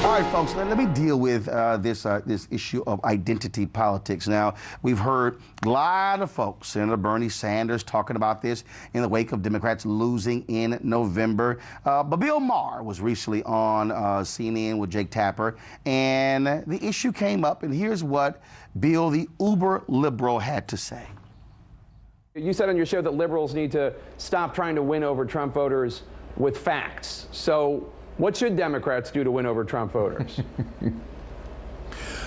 All right, folks, let me deal with this issue of identity politics. Now, we've heard a lot of folks, Senator Bernie Sanders talking about this in the wake of Democrats losing in November. But Bill Maher was recently on CNN with Jake Tapper, and the issue came up, and here's what Bill, the uber liberal, had to say. You said on your show that liberals need to stop trying to win over Trump voters with facts. So what should Democrats do to win over Trump voters?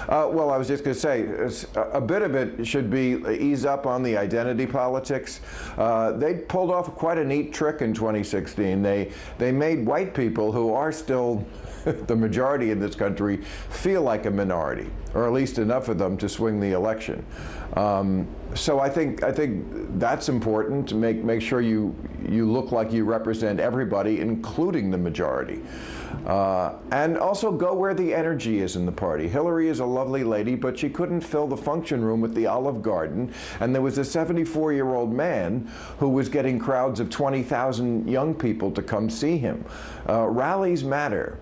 Well, I was just going to say, a bit of it should be ease up on the identity politics. They pulled off quite a neat trick in 2016. They made white people, who are still the majority in this country, feel like a minority, or at least enough of them to swing the election. So I think that's important, to make sure you look like you represent everybody, including the majority. And also go where the energy is in the party. Hillary is a lovely lady, but she couldn't fill the function room with the Olive Garden, and there was a 74-year-old man who was getting crowds of 20,000 young people to come see him. Rallies matter.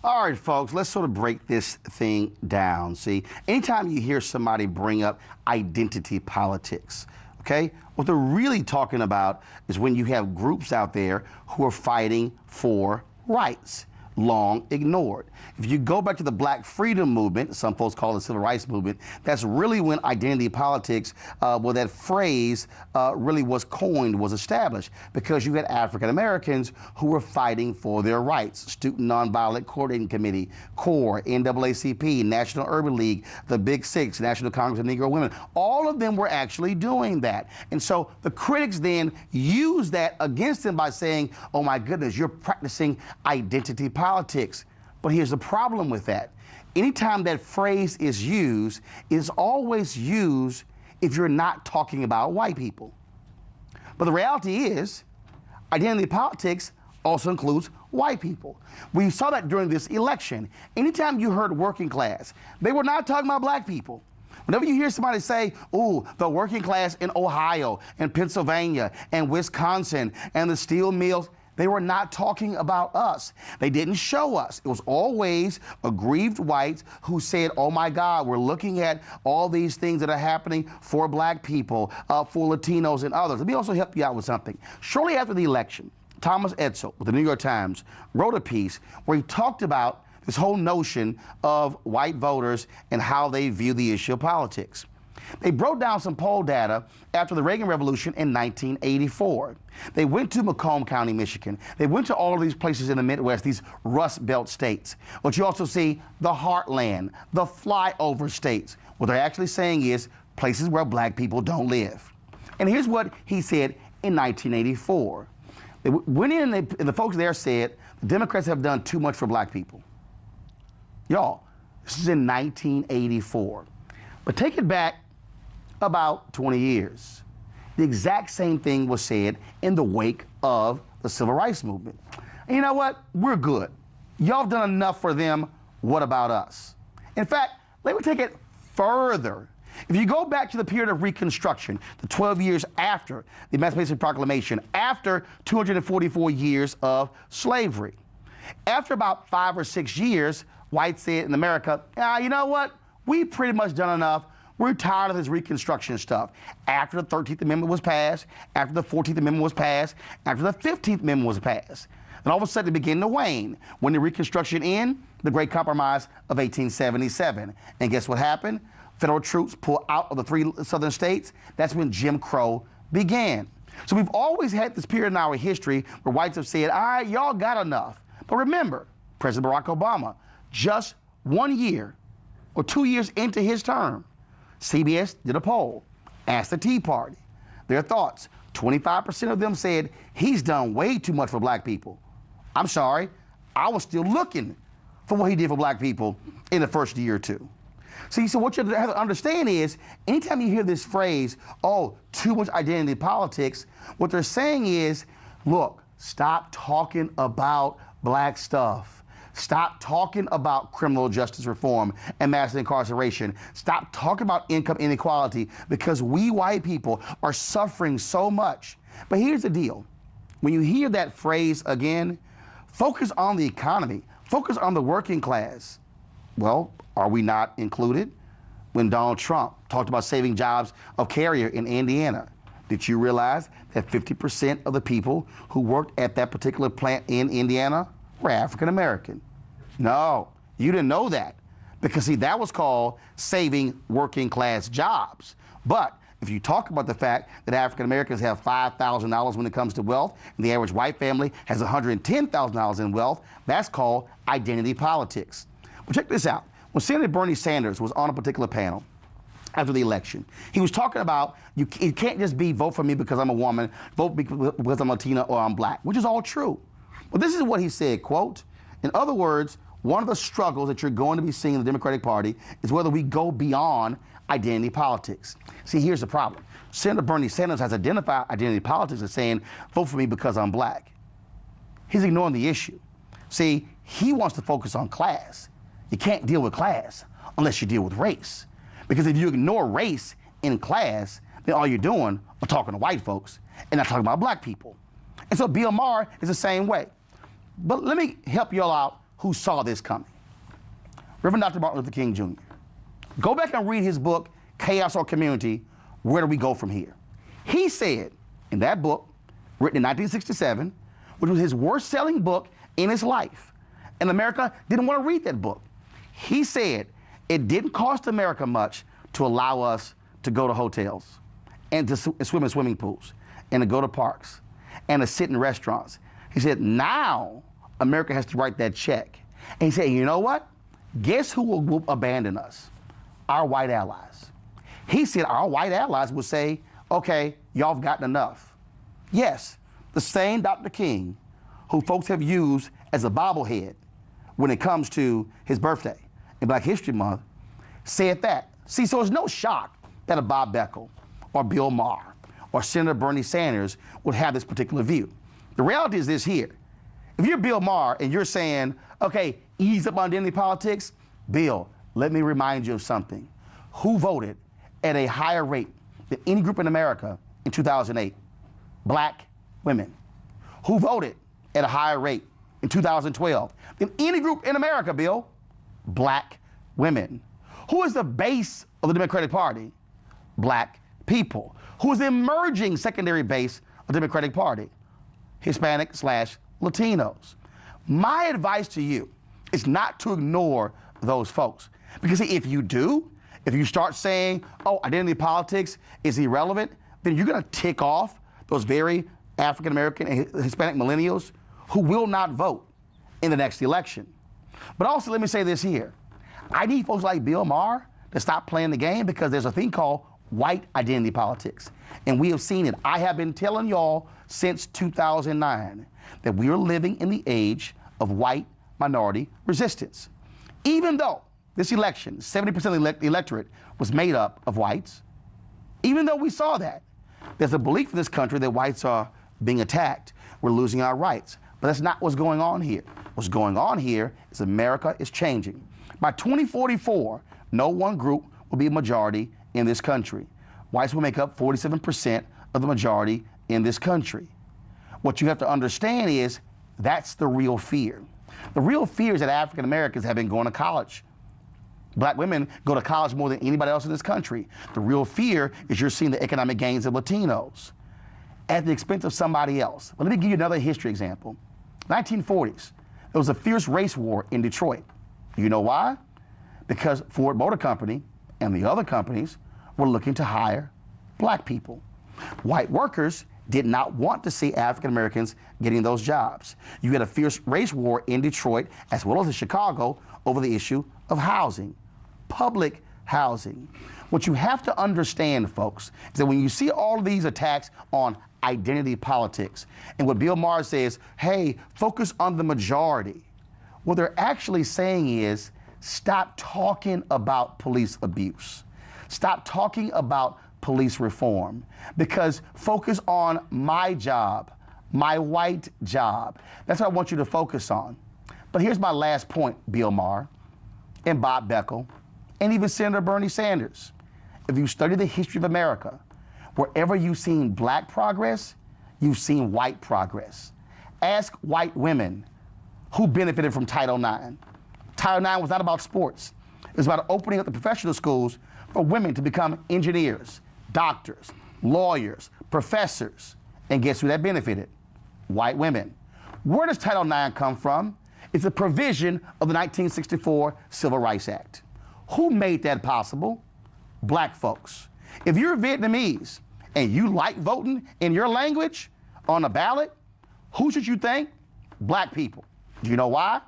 All right, folks, let's sort of break this thing down. See, anytime you hear somebody bring up identity politics, okay, what they're really talking about is when you have groups out there who are fighting for rights, long ignored. If you go back to the Black freedom movement, some folks call it the Civil Rights movement, that's really when identity politics, well, that phrase really was coined, was established, because you had African Americans who were fighting for their rights. Student Nonviolent Coordinating Committee, CORE, NAACP, National Urban League, the Big Six, National Congress of Negro Women, all of them were actually doing that. And so the critics then used that against them by saying, oh my goodness, you're practicing identity politics. But here's the problem with that. Anytime that phrase is used, it's always used if you're not talking about white people. But the reality is, identity politics also includes white people. We saw that during this election. Anytime you heard working class, they were not talking about black people. Whenever you hear somebody say, oh, the working class in Ohio and Pennsylvania and Wisconsin and the steel mills, they were not talking about us. They didn't show us. It was always aggrieved whites who said, oh my God, we're looking at all these things that are happening for black people, for Latinos and others. Let me also help you out with something. Shortly after the election, Thomas Edsall with the New York Times wrote a piece where he talked about this whole notion of white voters and how they view the issue of politics. They broke down some poll data after the Reagan Revolution in 1984. They went to Macomb County, Michigan. They went to all of these places in the Midwest, these Rust Belt states. But you also see the heartland, the flyover states. What they're actually saying is places where black people don't live. And here's what he said in 1984. They went in and the folks there said, the Democrats have done too much for black people. Y'all, this is in 1984. But take it back about 20 years. The exact same thing was said in the wake of the Civil Rights movement. And you know what? We're good. Y'all have done enough for them. What about us? In fact, let me take it further. If you go back to the period of Reconstruction, the 12 years after the Emancipation Proclamation, after 244 years of slavery, after about 5 or 6 years, whites said in America, you know what? We've pretty much done enough. We're tired of this Reconstruction stuff. After the 13th Amendment was passed, after the 14th Amendment was passed, after the 15th Amendment was passed, then all of a sudden it began to wane. When did Reconstruction end? The Great Compromise of 1877. And guess what happened? Federal troops pulled out of the 3 southern states. That's when Jim Crow began. So we've always had this period in our history where whites have said, all right, y'all got enough. But remember, President Barack Obama, just 1 year or 2 years into his term, CBS did a poll, asked the Tea Party their thoughts. 25% of them said he's done way too much for black people. I'm sorry, I was still looking for what he did for black people in the first year or two. See, so what you have to understand is, anytime you hear this phrase, oh, too much identity politics, what they're saying is, look, stop talking about black stuff. Stop talking about criminal justice reform and mass incarceration. Stop talking about income inequality, because we white people are suffering so much. But here's the deal. When you hear that phrase again, focus on the economy. Focus on the working class. Well, are we not included? When Donald Trump talked about saving jobs of Carrier in Indiana, did you realize that 50% of the people who worked at that particular plant in Indiana were African American? No, you didn't know that. Because see, that was called saving working class jobs. But if you talk about the fact that African Americans have $5,000 when it comes to wealth, and the average white family has $110,000 in wealth, that's called identity politics. Well, check this out. When Senator Bernie Sanders was on a particular panel after the election, he was talking about it can't just be vote for me because I'm a woman, vote because I'm Latina or I'm black, which is all true. But this is what he said, quote, in other words, one of the struggles that you're going to be seeing in the Democratic Party is whether we go beyond identity politics. See, here's the problem. Senator Bernie Sanders has identified identity politics as saying, vote for me because I'm black. He's ignoring the issue. See, he wants to focus on class. You can't deal with class unless you deal with race. Because if you ignore race in class, then all you're doing is talking to white folks and not talking about black people. And so Bill Maher is the same way. But let me help you all out who saw this coming. Reverend Dr. Martin Luther King Jr. Go back and read his book, Chaos or Community, Where Do We Go From Here? He said in that book, written in 1967, which was his worst-selling book in his life, and America didn't want to read that book. He said it didn't cost America much to allow us to go to hotels and to swim in swimming pools and to go to parks and to sit in restaurants. He said, now America has to write that check. And he said, you know what? Guess who will abandon us? Our white allies. He said our white allies will say, okay, y'all have gotten enough. Yes, the same Dr. King, who folks have used as a bobblehead when it comes to his birthday in Black History Month, said that. See, so it's no shock that a Bob Beckel or Bill Maher or Senator Bernie Sanders would have this particular view. The reality is this here. If you're Bill Maher and you're saying, okay, ease up on identity politics, Bill, let me remind you of something. Who voted at a higher rate than any group in America in 2008? Black women. Who voted at a higher rate in 2012 than any group in America, Bill? Black women. Who is the base of the Democratic Party? Black people. Who is the emerging secondary base of the Democratic Party? Hispanic/Latinos. My advice to you is not to ignore those folks. Because if you do, if you start saying, oh, identity politics is irrelevant, then you're going to tick off those very African American and Hispanic millennials who will not vote in the next election. But also, let me say this here. I need folks like Bill Maher to stop playing the game because there's a thing called white identity politics. And we have seen it. I have been telling y'all since 2009 that we are living in the age of white minority resistance. Even though this election, 70% of the electorate was made up of whites, even though we saw that, there's a belief in this country that whites are being attacked, we're losing our rights. But that's not what's going on here. What's going on here is America is changing. By 2044, no one group will be a majority in this country. Whites will make up 47% of the majority in this country. What you have to understand is that's the real fear. The real fear is that African Americans have been going to college. Black women go to college more than anybody else in this country. The real fear is you're seeing the economic gains of Latinos at the expense of somebody else. But let me give you another history example. 1940s, there was a fierce race war in Detroit. You know why? Because Ford Motor Company and the other companies were looking to hire black people. White workers did not want to see African Americans getting those jobs. You had a fierce race war in Detroit as well as in Chicago over the issue of housing, public housing. What you have to understand, folks, is that when you see all of these attacks on identity politics, and what Bill Maher says, hey, focus on the majority, what they're actually saying is stop talking about police abuse. Stop talking about police reform, because focus on my job, my white job. That's what I want you to focus on. But here's my last point, Bill Maher and Bob Beckel, and even Senator Bernie Sanders. If you study the history of America, wherever you've seen black progress, you've seen white progress. Ask white women who benefited from Title IX. Title IX was not about sports. It was about opening up the professional schools for women to become engineers, doctors, lawyers, professors. And guess who that benefited? White women. Where does Title IX come from? It's a provision of the 1964 Civil Rights Act. Who made that possible? Black folks. If you're Vietnamese and you like voting in your language on a ballot, who should you think? Black people. Do you know why?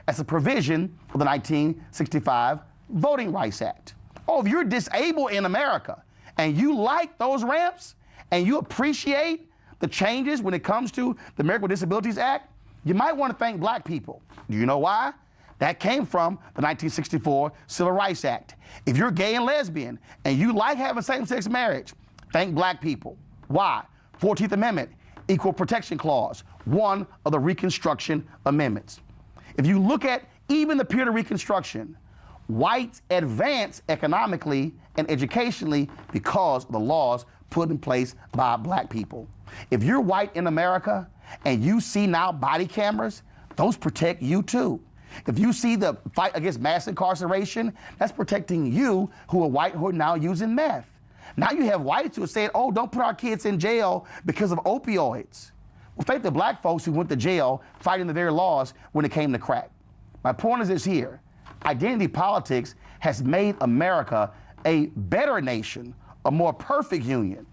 That's a provision of the 1965 Voting Rights Act. Oh, if you're disabled in America and you like those ramps and you appreciate the changes when it comes to the American with Disabilities Act, you might want to thank black people. Do you know why? That came from the 1964 Civil Rights Act. If you're gay and lesbian and you like having same-sex marriage, thank black people. Why? 14th Amendment, Equal Protection Clause, one of the Reconstruction Amendments. If you look at even the period of Reconstruction, whites advanced economically and educationally because of the laws put in place by black people. If you're white in America and you see now body cameras, those protect you too. If you see the fight against mass incarceration, that's protecting you who are white who are now using meth. Now you have whites who are saying, oh, don't put our kids in jail because of opioids. Well, thank the black folks who went to jail fighting the very laws when it came to crack. My point is this here. Identity politics has made America a better nation, a more perfect union.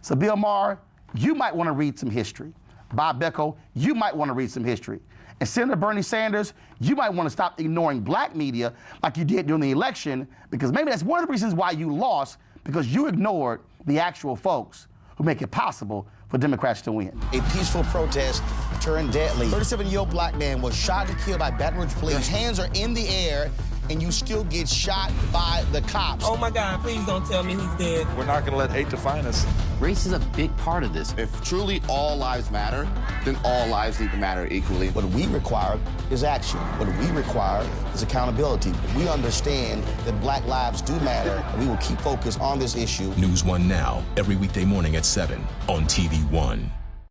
So Bill Maher, you might want to read some history. Bob Beckel, you might want to read some history. And Senator Bernie Sanders, you might want to stop ignoring black media like you did during the election, because maybe that's one of the reasons why you lost, because you ignored the actual folks who make it possible for Democrats to win. A peaceful protest turned deadly. 37-year-old black man was shot and killed by Baton Rouge police. Your hands are in the air, and you still get shot by the cops. Oh my God, please don't tell me he's dead. We're not going to let hate define us. Race is a big part of this. If truly all lives matter, then all lives need to matter equally. What we require is action. What we require is accountability. We understand that black lives do matter, and we will keep focused on this issue. NewsOne Now, every weekday morning at 7 on TV1.